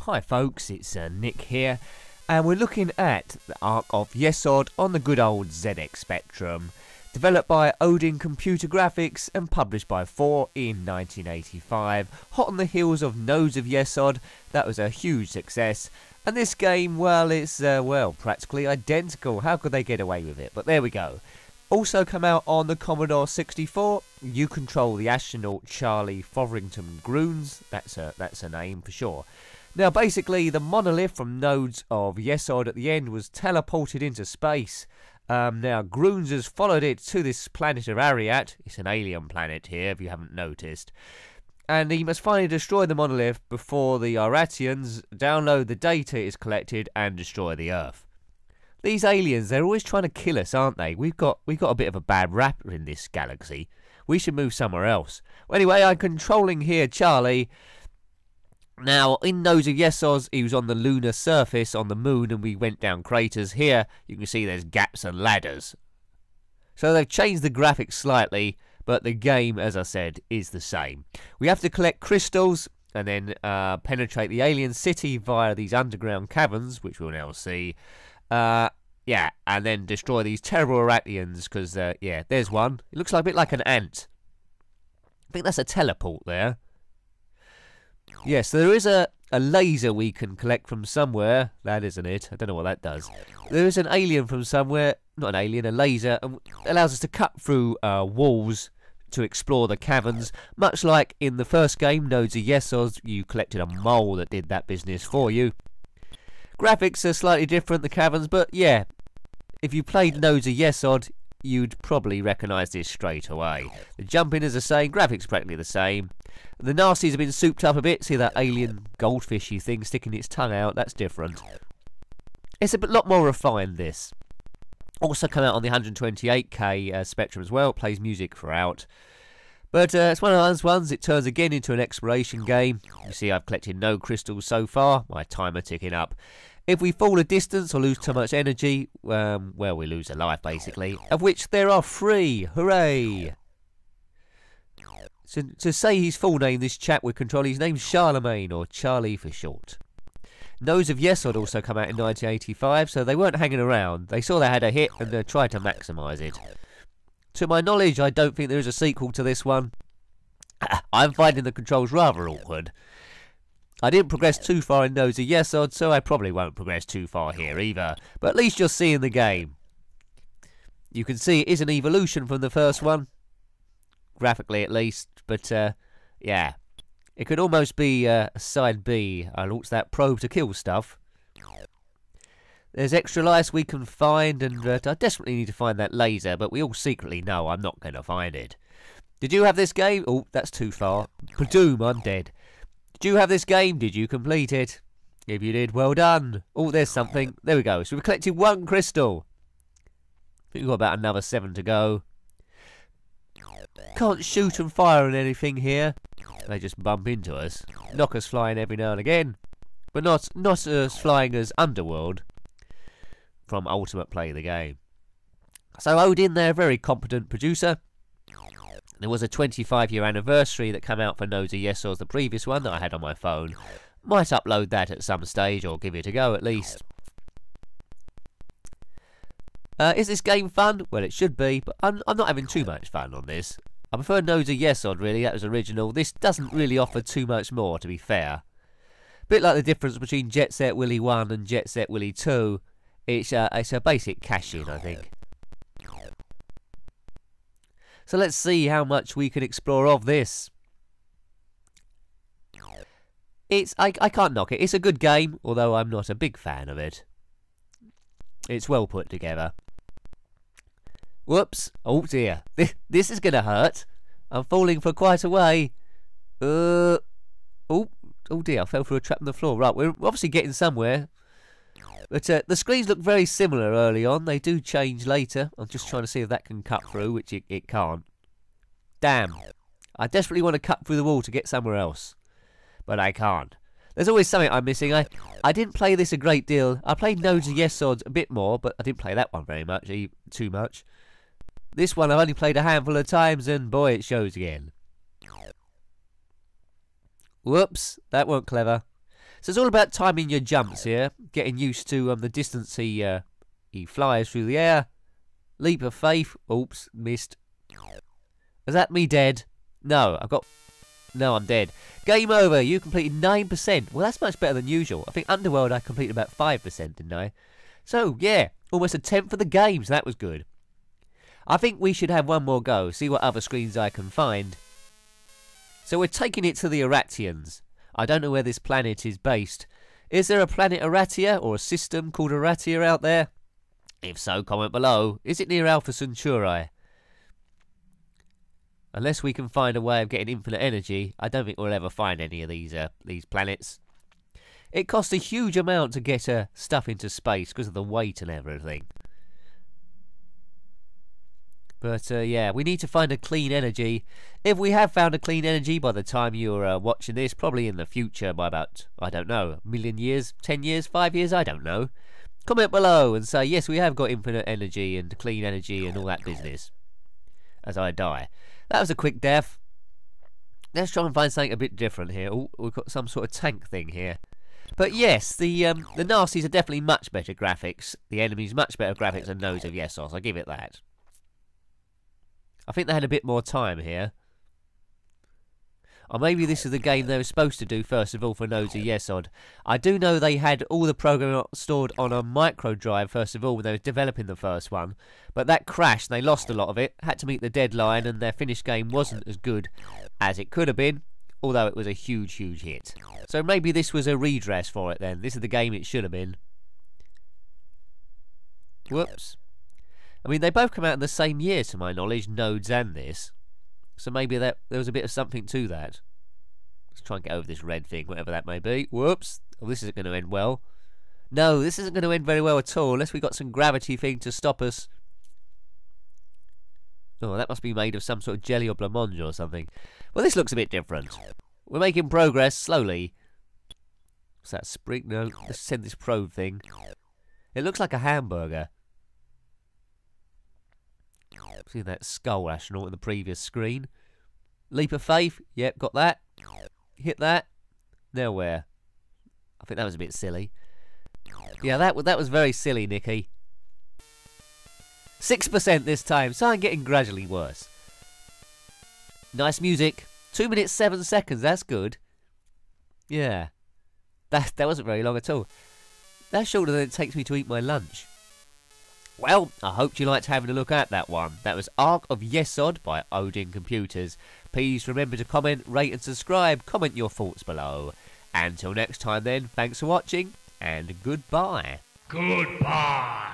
Hi folks, it's Nick here, and we're looking at the Ark of Yesod on the good old ZX Spectrum, developed by Odin Computer Graphics and published by Thor in 1985, hot on the heels of Nodes of Yesod. That was a huge success, and this game, well, it's practically identical. How could they get away with it? But there we go. Also come out on the Commodore 64. You control the astronaut Charlie Fotherington Groons. That's a name for sure. Now, basically, the monolith from Nodes of Yesod at the end was teleported into space. Now, Groons has followed it to this planet of Aratia. It's an alien planet here, if you haven't noticed. And he must finally destroy the monolith before the Aratians download the data it has collected and destroy the Earth. These aliens, they're always trying to kill us, aren't they? We've got a bit of a bad rap in this galaxy. We should move somewhere else. Well, anyway, I'm controlling here Charlie. Now, in Nodes of Yesod, he was on the lunar surface on the moon, and we went down craters. Here, you can see there's gaps and ladders. So they've changed the graphics slightly, but the game, as I said, is the same. We have to collect crystals and then penetrate the alien city via these underground caverns, which we'll now see. Yeah, and then destroy these terrible Aratians, because, yeah, there's one. It looks like a bit like an ant. I think that's a teleport there. Yes, so there is a laser we can collect from somewhere. That isn't it. I don't know what that does. There is an alien from somewhere. Not an alien, a laser. And it allows us to cut through walls to explore the caverns. Much like in the first game, Nodes of Yesod, you collected a mole that did that business for you. Graphics are slightly different, the caverns, but yeah, if you played Nodes of Yesod, you'd probably recognise this straight away. The jumping is the same, graphics practically the same. The nasties have been souped up a bit. See that alien goldfishy thing sticking its tongue out? That's different. It's a lot more refined, this. Also come out on the 128K Spectrum as well. It plays music throughout. But it's one of those ones, it turns again into an exploration game. You see I've collected no crystals so far, my timer ticking up. If we fall a distance or lose too much energy, well, we lose a life basically, of which there are 3, hooray! So, to say his full name, this chap with control, his name's Charlemagne, or Charlie for short. Nodes of Yesod also come out in 1985, so they weren't hanging around. They saw they had a hit and tried to maximise it. To my knowledge, I don't think there is a sequel to this one. I'm finding the controls rather awkward. I didn't progress too far in Nodes of Yesod, so I probably won't progress too far here either. But at least you're seeing the game. You can see it is an evolution from the first one. Graphically at least, but yeah. It could almost be a side B. I launched that probe to kill stuff. There's extra lights we can find, and I desperately need to find that laser, but we all secretly know I'm not going to find it. Did you have this game? Oh, that's too far. Padoom, I'm dead. Did you have this game? Did you complete it? If you did, well done. Oh, there's something. There we go. So we've collected 1 crystal. I think we've got about another 7 to go. Can't shoot and fire on anything here. They just bump into us. Knock us flying every now and again. But not as flying as Underworld from Ultimate Play the game. So Odin, they're a very competent producer. There was a 25-year anniversary that came out for Nodes of Yesod, the previous one that I had on my phone. Might upload that at some stage, or give it a go at least. Is this game fun? Well, it should be, but I'm not having too much fun on this. I prefer Nodes of Yesod, really. That was original. This doesn't really offer too much more, to be fair. Bit like the difference between Jet Set Willy 1 and Jet Set Willy 2. It's a basic cash-in, I think. So let's see how much we can explore of this. I can't knock it. It's a good game, although I'm not a big fan of it. It's well put together. Whoops. Oh dear. This is going to hurt. I'm falling for quite a way. Oh dear. I fell through a trap on the floor. Right, we're obviously getting somewhere. But the screens look very similar early on. They do change later. I'm just trying to see if that can cut through, which it can't. Damn. I desperately want to cut through the wall to get somewhere else. But I can't. There's always something I'm missing. I didn't play this a great deal. I played Nodes of Yesod a bit more, but I didn't play that one very much, too much. This one I've only played a handful of times, and boy, it shows again. Whoops, that weren't clever. So it's all about timing your jumps here, getting used to the distance he flies through the air. Leap of faith. Oops, missed. Is that me dead? No, No, I'm dead. Game over. You completed 9%. Well, that's much better than usual. I think Underworld I completed about 5%, didn't I? So, yeah, almost a 10th for the game, so that was good. I think we should have one more go, see what other screens I can find. So we're taking it to the Aratians. I don't know where this planet is based. Is there a planet Aratia or a system called Aratia out there? If so, comment below. Is it near Alpha Centauri? Unless we can find a way of getting infinite energy, I don't think we'll ever find any of these planets. It costs a huge amount to get stuff into space because of the weight and everything. But yeah, we need to find a clean energy. If we have found a clean energy by the time you're watching this, probably in the future by about, I don't know, a million years, 10 years, 5 years, I don't know. Comment below and say, yes, we have got infinite energy and clean energy and all that business. As I die. That was a quick death. Let's try and find something a bit different here. Oh, we've got some sort of tank thing here. But yes, the nasties are definitely much better graphics. The enemies much better graphics than Nodes of Yesod. I'll give it that. I think they had a bit more time here. Or maybe this is the game they were supposed to do first of all for Nodes of Yesod. I do know they had all the program stored on a micro drive first of all when they were developing the first one. But that crashed and they lost a lot of it. Had to meet the deadline and their finished game wasn't as good as it could have been. Although it was a huge, huge hit. So maybe this was a redress for it then. This is the game it should have been. Whoops. I mean, they both come out in the same year, to my knowledge, Nodes and this. So maybe there was a bit of something to that. Let's try and get over this red thing, whatever that may be. Whoops. Oh, this isn't going to end well. No, this isn't going to end very well at all, unless we got some gravity thing to stop us. Oh, that must be made of some sort of jelly or blancmange or something. Well, this looks a bit different. We're making progress, slowly. What's that, spring? No, let's send this probe thing. It looks like a hamburger. See that skull astronaut in the previous screen. Leap of faith. Yep, got that. Hit that. Now where? I think that was a bit silly. Yeah, that was very silly, Nicky. 6% this time, so I'm getting gradually worse. Nice music. 2 minutes 7 seconds, that's good. Yeah. That wasn't very long at all. That's shorter than it takes me to eat my lunch. Well, I hope you liked having a look at that one. That was Ark of Yesod by Odin Computers. Please remember to comment, rate and subscribe. Comment your thoughts below. Until next time then, thanks for watching and goodbye. Goodbye.